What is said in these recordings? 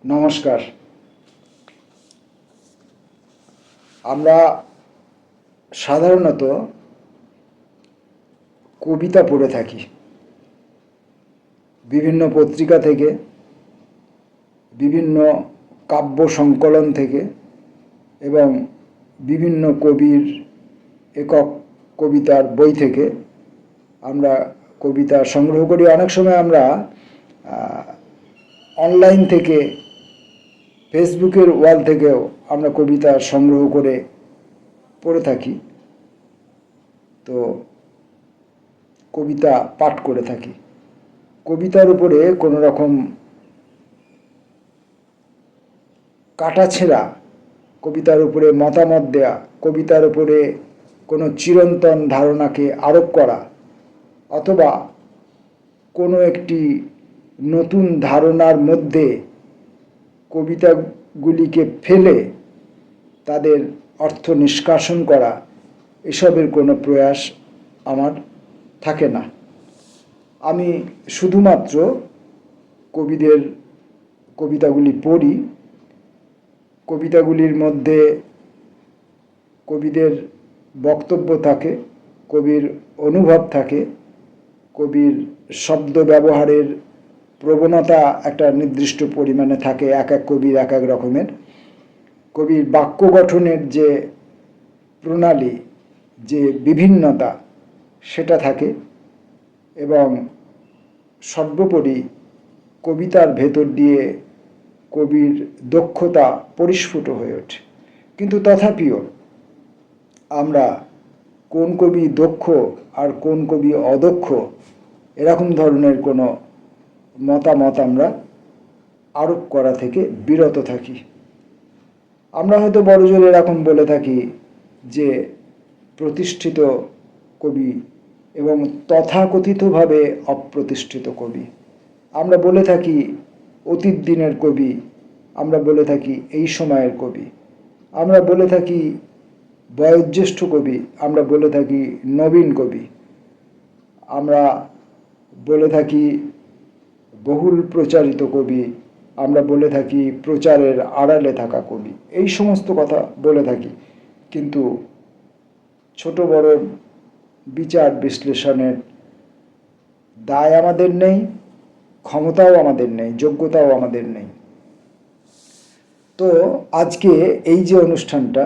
নমস্কার। আমরা সাধারণত কবিতা পড়ে থাকি বিভিন্ন পত্রিকা থেকে, বিভিন্ন কাব্য সংকলন থেকে এবং বিভিন্ন কবির একক কবিতার বই থেকে আমরা কবিতা সংগ্রহ করি। অনেক সময় আমরা অনলাইন থেকে, ফেসবুকের ওয়াল থেকেও আমরা কবিতা সংগ্রহ করে পড়ে থাকি। তো কবিতা পাঠ করে থাকি। কবিতার উপরে কোনো রকম কাটাছেঁড়া, কবিতার উপরে মতামত দেয়া, কবিতার উপরে কোনো চিরন্তন ধারণাকে আরোপ করা অথবা কোনো একটি নতুন ধারণার মধ্যে কবিতাগুলিকে ফেলে তাদের অর্থ নিষ্কাশন করা, এসবের কোনো প্রয়াস আমার থাকে না। আমি শুধুমাত্র কবিদের কবিতাগুলি পড়ি। কবিতাগুলির মধ্যে কবিদের বক্তব্য থাকে, কবির অনুভব থাকে, কবির শব্দ ব্যবহারের প্রবণতা একটা নির্দিষ্ট পরিমাণে থাকে, এক এক কবির এক এক রকমের। কবির বাক্য গঠনের যে প্রণালী, যে বিভিন্নতা, সেটা থাকে এবং সর্বোপরি কবিতার ভেতর দিয়ে কবির দক্ষতা পরিস্ফুট হয়ে ওঠে। কিন্তু তথাপিও আমরা কোন কবি দক্ষ আর কোন কবি অদক্ষ এরকম ধরনের কোনো মতামত আমরা আরোপ করা থেকে বিরত থাকি। আমরা হয়তো বড়জোর এরকম বলে থাকি যে প্রতিষ্ঠিত কবি এবং তথাকথিতভাবে অপ্রতিষ্ঠিত কবি। আমরা বলে থাকি অতীত দিনের কবি, আমরা বলে থাকি এই সময়ের কবি, আমরা বলে থাকি বয়োজ্যেষ্ঠ কবি, আমরা বলে থাকি নবীন কবি, আমরা বলে থাকি বহুল প্রচারিত কবি, আমরা বলে থাকি প্রচারের আড়ালে থাকা কবি। এই সমস্ত কথা বলে থাকি, কিন্তু ছোট বড় বিচার বিশ্লেষণের দায় আমাদের নেই, ক্ষমতাও আমাদের নেই, যোগ্যতাও আমাদের নেই। তো আজকে এই যে অনুষ্ঠানটা,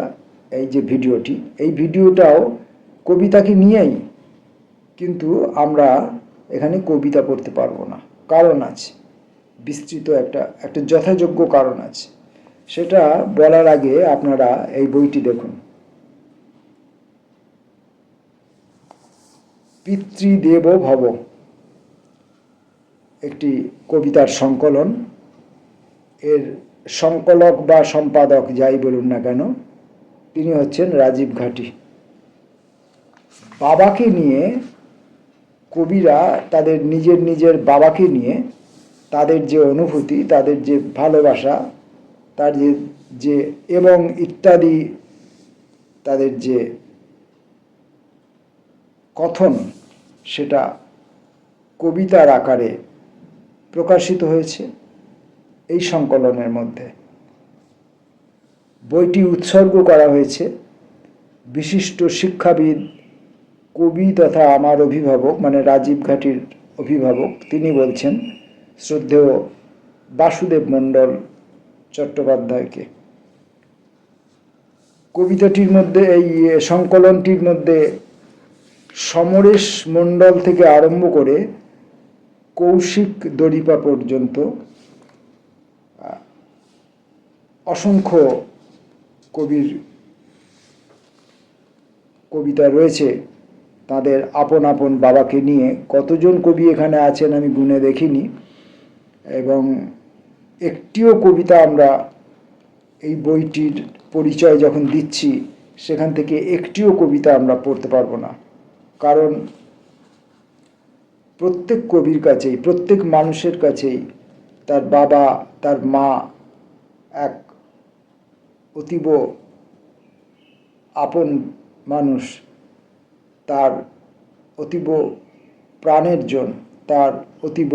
এই যে ভিডিওটি, এই ভিডিওটাও কবিতাকে নিয়েই, কিন্তু আমরা এখানে কবিতা পড়তে পারবো না। কারণ আছে, বিস্তৃত একটা যথাযোগ্য কারণ আছে। সেটা বলার আগে আপনারা এই বইটি দেখুন। পিতৃদেব ভব একটি কবিতার সংকলন। এর সংকলক বা সম্পাদক যাই বলুন না কেন, তিনি হচ্ছেন রাজীব ঘাটি। বাবাকে নিয়ে কবিরা তাদের নিজের বাবাকে নিয়ে তাদের যে অনুভূতি, তাদের যে ভালোবাসা, তার যে এবং ইত্যাদি তাদের যে কথন, সেটা কবিতার আকারে প্রকাশিত হয়েছে এই সংকলনের মধ্যে। বইটি উৎসর্গ করা হয়েছে বিশিষ্ট শিক্ষাবিদ, কবি তথা আমার অভিভাবক, মানে রাজীব ঘাটির অভিভাবক, তিনি বলছেন শ্রদ্ধেয় বাসুদেব মণ্ডল চট্টোপাধ্যায়কে। কবিতাটির মধ্যে, এই সংকলনটির মধ্যে সমরেশ মণ্ডল থেকে আরম্ভ করে কৌশিক দরিপা পর্যন্ত অসংখ্য কবির কবিতা রয়েছে তাদের আপন আপন বাবাকে নিয়ে। কতজন কবি এখানে আছেন আমি গুনে দেখিনি, এবং একটিও কবিতা আমরা এই বইটির পরিচয় যখন দিচ্ছি সেখান থেকে একটিও কবিতা আমরা পড়তে পারবো না। কারণ প্রত্যেক কবির কাছেই, প্রত্যেক মানুষের কাছেই তার বাবা, তার মা এক অতীব আপন মানুষ, তার অতীব প্রাণের জন, তার অতীব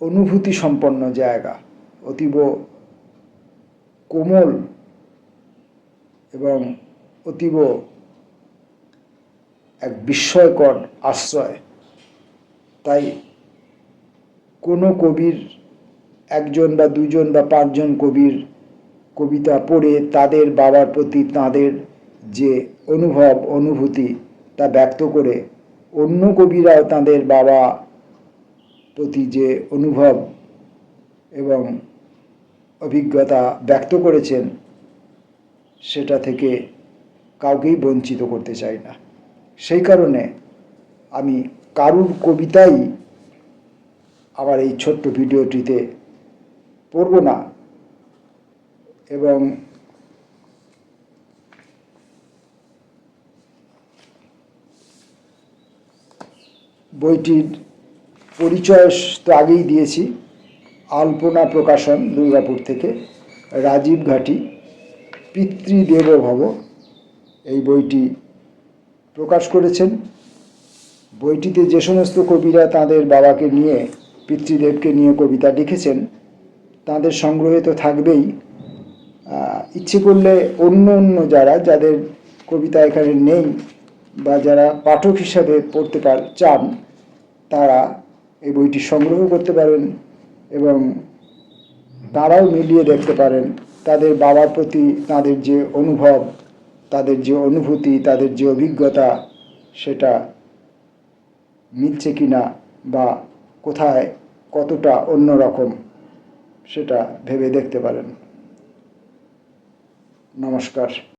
অনুভূতি সম্পন্ন জায়গা, অতীব কোমল এবং অতীব এক বিস্ময়কর আশ্রয়। তাই কোনো কবির একজন বা দুজন বা পাঁচজন কবির কবিতা পড়ে তাদের বাবার প্রতি তাদের যে অনুভব অনুভূতি তা ব্যক্ত করে অন্য কবিরাও তাদের বাবা প্রতি যে অনুভব এবং অভিজ্ঞতা ব্যক্ত করেছেন সেটা থেকে কাউকেই বঞ্চিত করতে চাই না। সেই কারণে আমি কারুর কবিতাই আমার এই ছোট্ট ভিডিওটিতে পড়ব না এবং বইটির পরিচয় তো আগেই দিয়েছি। আলপনা প্রকাশন, দুর্গাপুর থেকে, রাজীব ঘাটি, পিতৃদেব ভব এই বইটি প্রকাশ করেছেন। বইটিতে যে সমস্ত কবিরা তাদের বাবাকে নিয়ে, পিতৃদেবকে নিয়ে কবিতা লিখেছেন তাদের সংগ্রহে তো থাকবেই। ইচ্ছে করলে অন্য অন্য যাদের কবিতা এখানে নেই বা যারা পাঠক হিসাবে পড়তে চান তারা এই বইটি সংগ্রহ করতে পারেন এবং তারাও মিলিয়ে দেখতে পারেন তাদের বাবার প্রতি তাদের যে অনুভব, তাদের যে অনুভূতি, তাদের যে অভিজ্ঞতা সেটা মিলছে কিনা বা কোথায় কতটা অন্যরকম সেটা ভেবে দেখতে পারেন। নমস্কার।